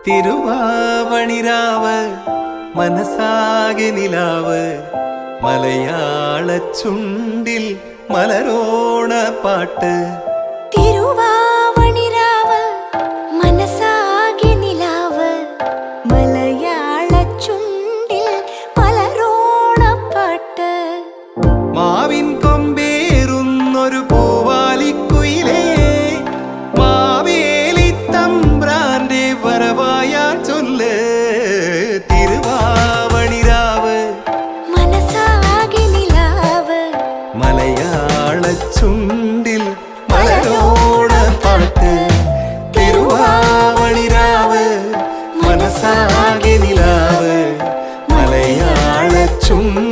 തിരുവാവണിരാവ് മനസാകെ നിലാവ് മലയാള ചുണ്ടിൽ മലരോണ പാട്ട്. തിരുവാവണിരാവ് മനസാകെ നിലാവ് മലയാള ചുണ്ടിൽ മലരോണ പാട്ട്. മാവിൻ കൊമ്പേറുന്നൊരു പൂവാലിക്കുയിലേ മാവേലി തമ്പ്രാന്റെ വരവായാ ചൊല്ല്. തിരുവാവണിരാവ് മനസാകെ നിലാവ് മലയാള ചുണ്ടിൽ മലരോണ പാട്ട്. തിരുവാവണിരാവ് മനസാകെ നിലാവ് മലയാള ചുണ്ടിൽ